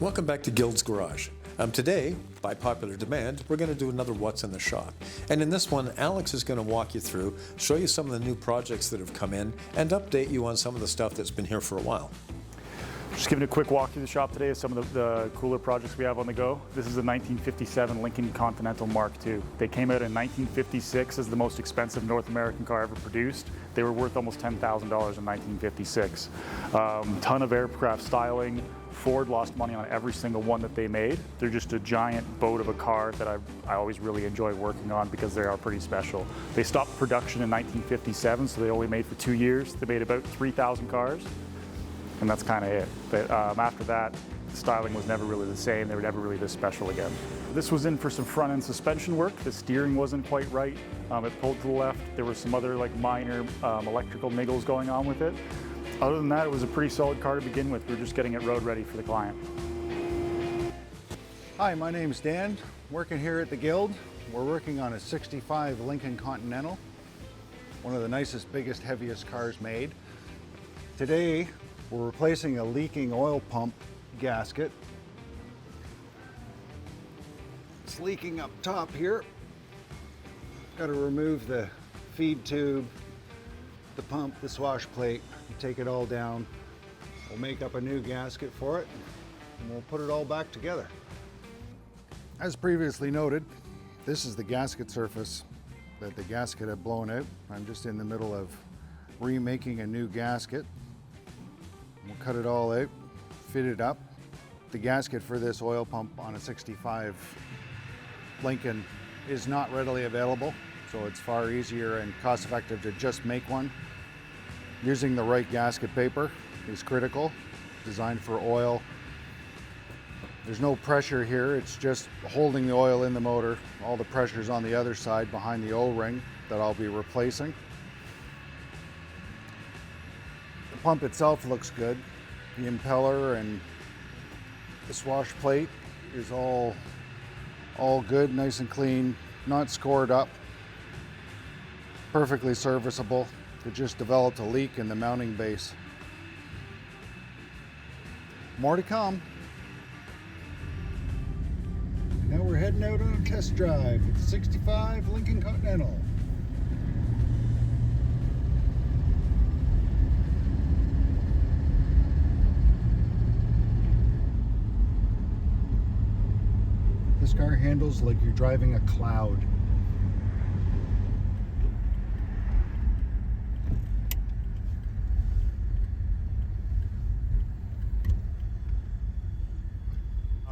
Welcome back to Guild's Garage. Today, by popular demand, we're going to do another What's in the Shop. And in this one, Alex is going to walk you through, show you some of the new projects that have come in, and update you on some of the stuff that's been here for a while. Just giving a quick walk through the shop today of some of the cooler projects we have on the go. This is a 1957 Lincoln Continental Mark II. They came out in 1956 as the most expensive North American car ever produced. They were worth almost $10,000 in 1956. Ton of aircraft styling. Ford lost money on every single one that they made. They're just a giant boat of a car that I always really enjoy working on because they are pretty special. They stopped production in 1957, so they only made for 2 years. They made about 3,000 cars, and that's kind of it. But after that, the styling was never really the same. They were never really this special again. This was in for some front-end suspension work. The steering wasn't quite right. It pulled to the left. There were some other minor electrical niggles going on with it. Other than that, it was a pretty solid car to begin with. We were just getting it road ready for the client. Hi, my name's Dan. Working here at the Guild. We're working on a 65 Lincoln Continental, one of the nicest, biggest, heaviest cars made. Today, we're replacing a leaking oil pump gasket. It's leaking up top here. Got to remove the feed tube, the pump, the swash plate, take it all down. We'll make up a new gasket for it, and we'll put it all back together. As previously noted, this is the gasket surface that the gasket had blown out. I'm just in the middle of remaking a new gasket. We'll cut it all out, fit it up. The gasket for this oil pump on a 65 Lincoln is not readily available, so it's far easier and cost-effective to just make one. Using the right gasket paper is critical, designed for oil. There's no pressure here, it's just holding the oil in the motor. All the pressure's on the other side behind the O-ring that I'll be replacing. The pump itself looks good. The impeller and the swash plate is all good, nice and clean, not scored up, perfectly serviceable. It just developed a leak in the mounting base. More to come. Now we're heading out on a test drive with the 65 Lincoln Continental. This car handles like you're driving a cloud.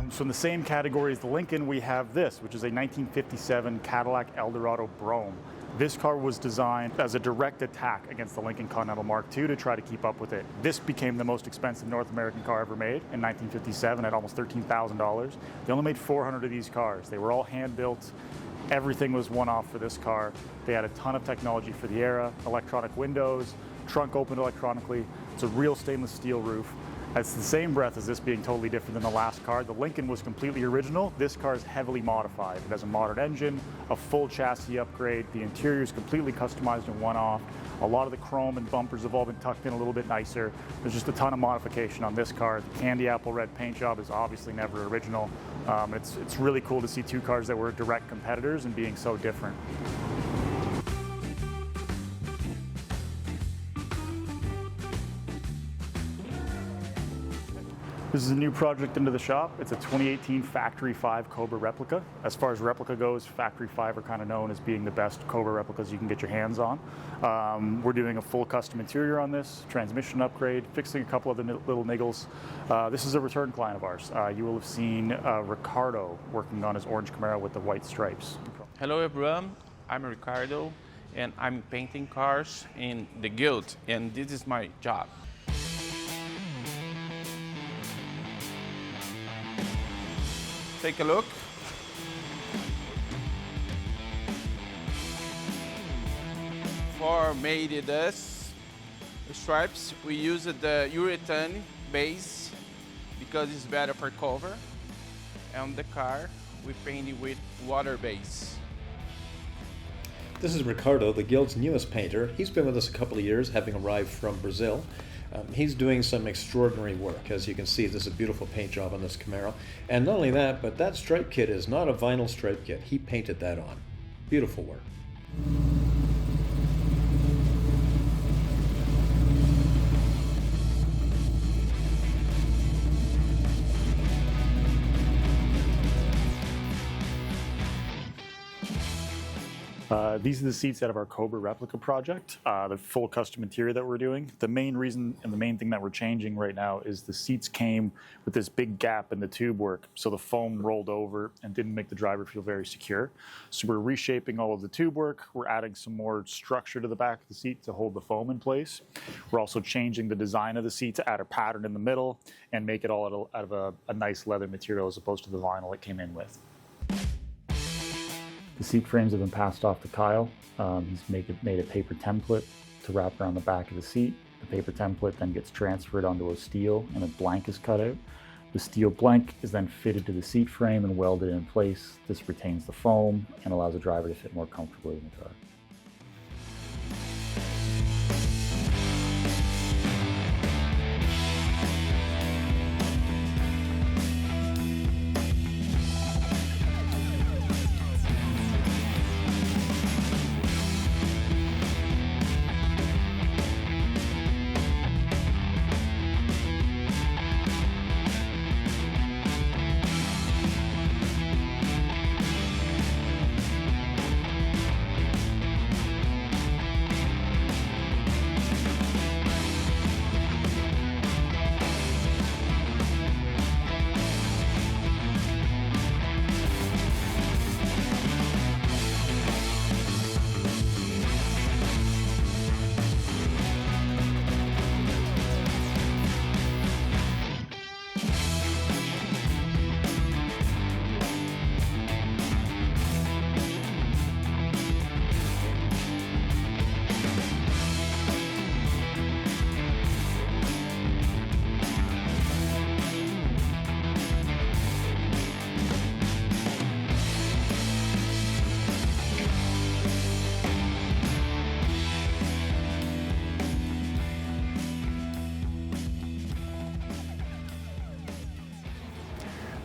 So in the same category as the Lincoln, we have this, which is a 1957 Cadillac Eldorado Brougham. This car was designed as a direct attack against the Lincoln Continental Mark II to try to keep up with it. This became the most expensive North American car ever made in 1957 at almost $13,000. They only made 400 of these cars. They were all hand-built. Everything was one-off for this car. They had a ton of technology for the era, electronic windows, trunk opened electronically. It's a real stainless steel roof. It's the same breath as this being totally different than the last car. The Lincoln was completely original. This car is heavily modified. It has a modern engine, a full chassis upgrade. The interior is completely customized and one-off. A lot of the chrome and bumpers have all been tucked in a little bit nicer. There's just a ton of modification on this car. The candy apple red paint job is obviously never original. It's really cool to see two cars that were direct competitors and being so different. This is a new project into the shop. It's a 2018 Factory 5 Cobra replica. As far as replica goes, Factory 5 are kind of known as being the best Cobra replicas you can get your hands on. We're doing a full custom interior on this, transmission upgrade, fixing a couple of the little niggles. This is a return client of ours. You will have seen Ricardo working on his orange Camaro with the white stripes. Hello everyone, I'm Ricardo and I'm painting cars in the Guild, and this is my job. Take a look. For made this stripes, we used the urethane base because it's better for cover. And the car, we painted with water base. This is Ricardo, the Guild's newest painter. He's been with us a couple of years, having arrived from Brazil. He's doing some extraordinary work. As you can see, there's a beautiful paint job on this Camaro. And not only that, but that stripe kit is not a vinyl stripe kit. He painted that on. Beautiful work. These are the seats out of our Cobra Replica project, the full custom interior that we're doing. The main reason and the main thing that we're changing right now is the seats came with this big gap in the tube work, so the foam rolled over and didn't make the driver feel very secure. So we're reshaping all of the tube work. We're adding some more structure to the back of the seat to hold the foam in place. We're also changing the design of the seat to add a pattern in the middle and make it all out of a nice leather material as opposed to the vinyl it came in with. The seat frames have been passed off to Kyle. He's made a paper template to wrap around the back of the seat. The paper template then gets transferred onto a steel and a blank is cut out. The steel blank is then fitted to the seat frame and welded in place. This retains the foam and allows the driver to fit more comfortably in the car.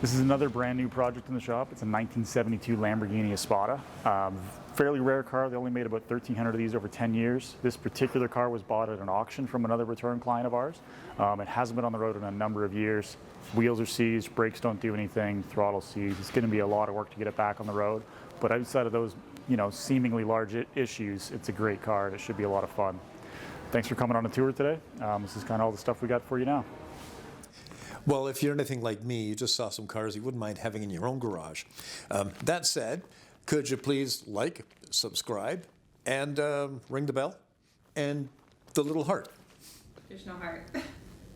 This is another brand new project in the shop. It's a 1972 Lamborghini Espada. Fairly rare car. They only made about 1,300 of these over 10 years. This particular car was bought at an auction from another return client of ours. It hasn't been on the road in a number of years. Wheels are seized, brakes don't do anything, throttle seized. It's going to be a lot of work to get it back on the road. But outside of those, seemingly large issues, it's a great car and it should be a lot of fun. Thanks for coming on a tour today. This is kind of all the stuff we got for you now. Well, if you're anything like me, you just saw some cars you wouldn't mind having in your own garage. That said, could you please like, subscribe, and ring the bell and the little heart? There's no heart.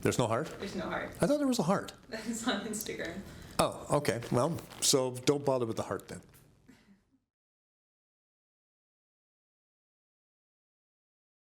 There's no heart? There's no heart. I thought there was a heart. That's on Instagram. Oh, okay. Well, so don't bother with the heart then.